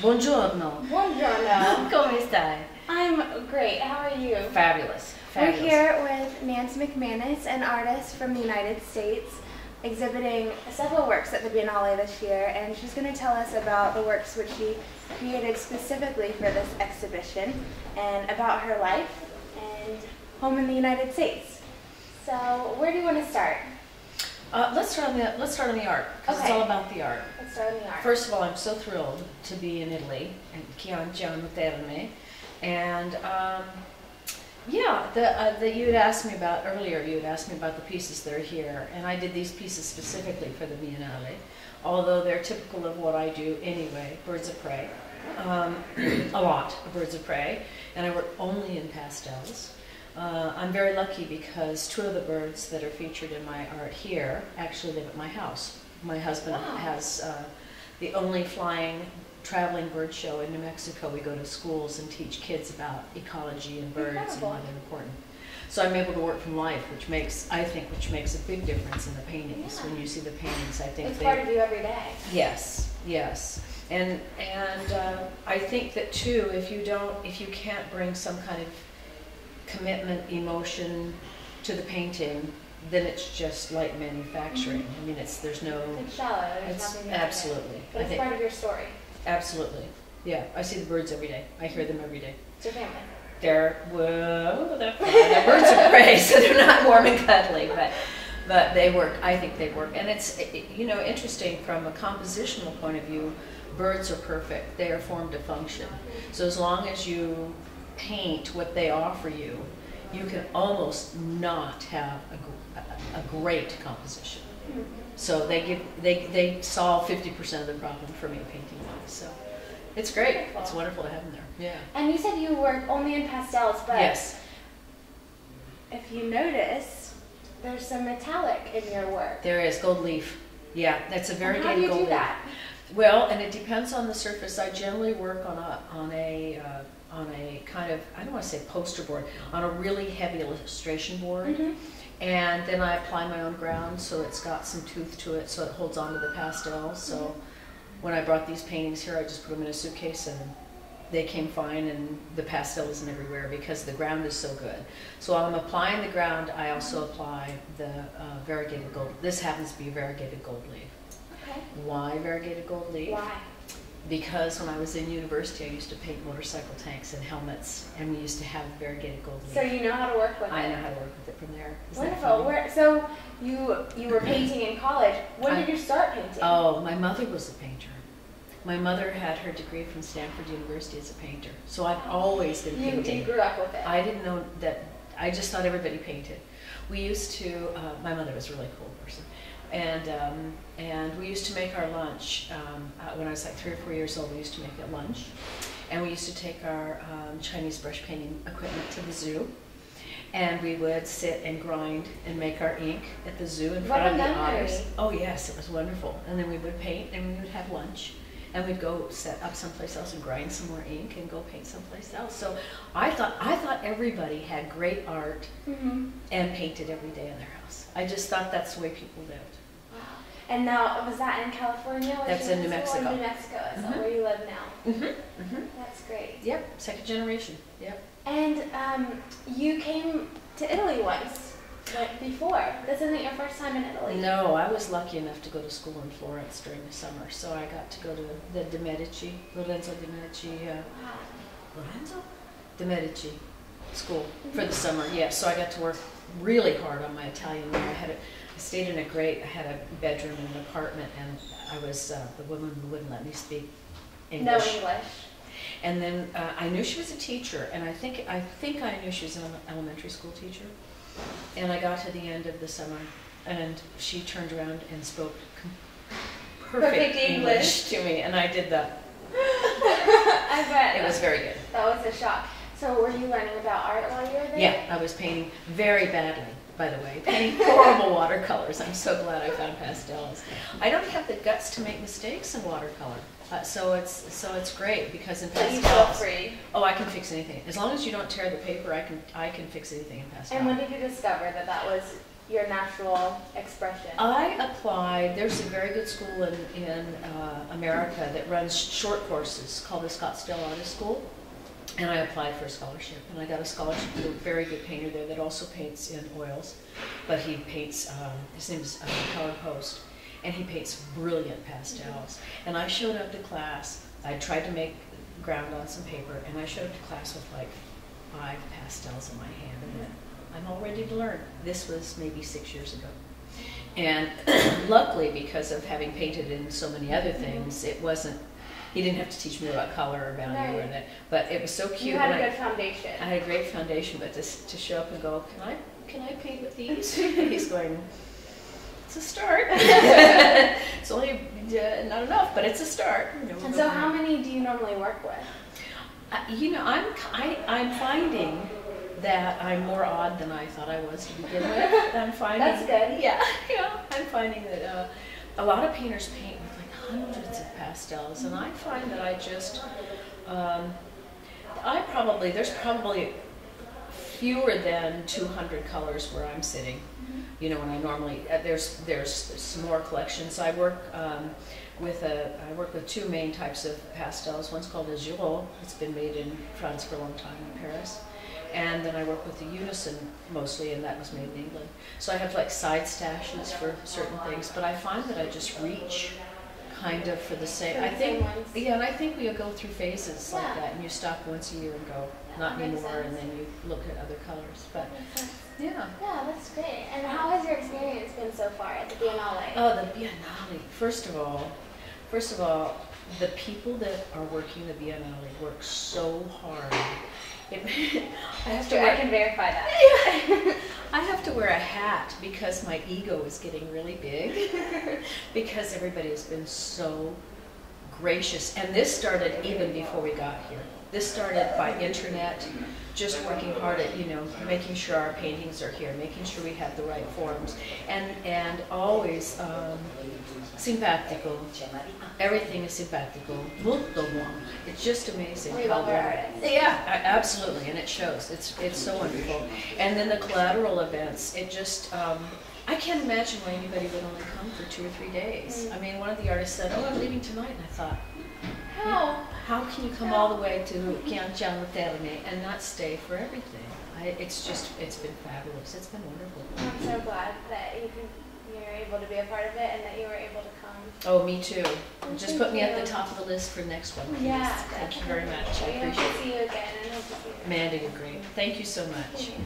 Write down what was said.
Buongiorno. Buongiorno. Come stai? I'm great. How are you? Fabulous. Fabulous. We're here with Nance McManus, an artist from the United States, exhibiting several works at the Biennale this year, and she's going to tell us about the works which she created specifically for this exhibition, and about her life and home in the United States. So, where do you want to start? Let's start on the art, because it's all about the art. Let's start on the art. First of all, I'm so thrilled to be in Italy, in Chianciano Terme, and yeah, you had asked me about earlier. You had asked me about the pieces that are here, and I did these pieces specifically for the Biennale, although they're typical of what I do anyway. Birds of prey, a lot of birds of prey, and I work only in pastels. I'm very lucky because two of the birds that are featured in my art here actually live at my house. My husband has the only flying traveling bird show in New Mexico. We go to schools and teach kids about ecology and birds and why they're important. So I'm able to work from life, which makes a big difference in the paintings. When you see the paintings, I think it's part of you every day. Yes, yes. And I think that too, if you can't bring some kind of commitment, emotion to the painting, then it's just light manufacturing. I mean, there's no. It's shallow. There's nothing there. Absolutely. But it's part of your story. Absolutely. Yeah, I see the birds every day. I hear them every day. It's your family. They're birds of prey, so they're not warm and cuddly, but they work. I think they work, and it's interesting from a compositional point of view. Birds are perfect. They are formed to function. So as long as you paint what they offer you, you can almost not have a great composition. So they solve 50% of the problem for me painting wise. So it's great. Wonderful. It's wonderful to have them there. Yeah. And you said you work only in pastels, but yes. If you notice, there's some metallic in your work. There is gold leaf. Yeah, that's a variegated gold leaf. How do you do that? Well, and it depends on the surface. I generally work on a kind of, I don't want to say poster board, on a really heavy illustration board. And then I apply my own ground, so it's got some tooth to it, so it holds on to the pastel. So when I brought these paintings here, I just put them in a suitcase, and they came fine, and the pastel isn't everywhere because the ground is so good. So while I'm applying the ground, I also apply the variegated gold. This happens to be a variegated gold leaf. Okay. Why variegated gold leaf? Why? Because when I was in university, I used to paint motorcycle tanks and helmets, and we used to have variegated gold leaf. So you know how to work with it? I know how to work with it from there. Wonderful. So you were painting in college. When did you start painting? Oh, my mother was a painter. My mother had her degree from Stanford University as a painter, so I've always been painting. You grew up with it. I didn't know that. I just thought everybody painted. We used to. My mother was a really cool person. And we used to make our lunch, when I was like 3 or 4 years old, we used to make it lunch. And we used to take our Chinese brush painting equipment to the zoo. And we would sit and grind and make our ink at the zoo in front of the otters. Oh yes, it was wonderful. And then we would paint and we would have lunch. And we'd go set up someplace else and grind some more ink and go paint someplace else. So I thought everybody had great art and painted every day in their house. I just thought that's the way people lived. And now, was that in California? That's in New Mexico. In New Mexico, is that where you live now? That's great. Yep, second generation. Yep. And you came to Italy once, before. This isn't your first time in Italy. No, I was lucky enough to go to school in Florence during the summer, so I got to go to the Lorenzo de Medici, de Medici school for the summer. Yeah, so I got to work really hard on my Italian. I stayed in I had a bedroom in an apartment, and I was the woman who wouldn't let me speak English. No English. And then I knew she was a teacher, and I think I knew she was an elementary school teacher. And I got to the end of the summer, and she turned around and spoke perfect English to me, and I did that. I bet. It was very good. That was a shock. So were you learning about art while you were there? Yeah, I was painting very badly, by the way. Painting horrible watercolors. I'm so glad I found pastels. I don't have the guts to make mistakes in watercolor. So it's great because in pastels. You feel free. Oh, I can fix anything. As long as you don't tear the paper, I can fix anything in pastels. And when did you discover that was your natural expression? I applied, there's a very good school in America that runs short courses called the Scottsdale Artist School. And I applied for a scholarship, and I got a scholarship to a very good painter there that also paints in oils, but he paints, his name is Howard Post, and he paints brilliant pastels. And I showed up to class, I tried to make ground on some paper, and I showed up to class with like 5 pastels in my hand, and then I'm all ready to learn. This was maybe 6 years ago. And luckily, because of having painted in so many other things, it wasn't, he didn't have to teach me about color or value or that, but it was so cute. You had a good foundation. I had a great foundation, but to show up and go, can I paint with these? He's going, it's a start. It's only not enough, but it's a start. And so how many do you normally work with? I'm finding that I'm more odd than I thought I was to begin with. I'm finding that's good. Yeah, I'm finding that a lot of painters paint with like hundreds of pastels, and I find that I just, there's probably fewer than 200 colors where I'm sitting. When I normally, there's some more collections. I work with 2 main types of pastels. One's called a Giraud. It's been made in France for a long time in Paris. And then I work with the Unison mostly, and that was made in England. So I have like side stashes for certain things, but I find that I just reach kind of for the same. And I think we go through phases like that, and you stop once a year and go, not anymore, and then you look at other colors. But yeah. Yeah, that's great. And how has your experience been so far at the Biennale? Oh, the Biennale. First of all, the people that are working the Biennale work so hard. I can verify that. I have to wear a hat because my ego is getting really big because everybody has been so gracious. And this started even before we got here. This started by internet, just working hard at, making sure our paintings are here, making sure we have the right forms, and always simpatico. Everything is simpatico. Molto buono. It's just amazing. We love our artists. Yeah, absolutely, and it shows. It's so wonderful. And then the collateral events. It just. I can't imagine why anybody would only come for 2 or 3 days. I mean, one of the artists said, "Oh, I'm leaving tonight," and I thought, how can you come all the way to Chianciano Terme and not stay for everything? It's been fabulous. It's been wonderful. I'm so glad that you're able to be a part of it and that you were able to come. Oh, me too. Just put me at the top of the list for next one, please. Yeah, Thank you very much. I appreciate it. Hope to see you again, and hope to see you. Amanda, you're great. Thank you so much. Thanks.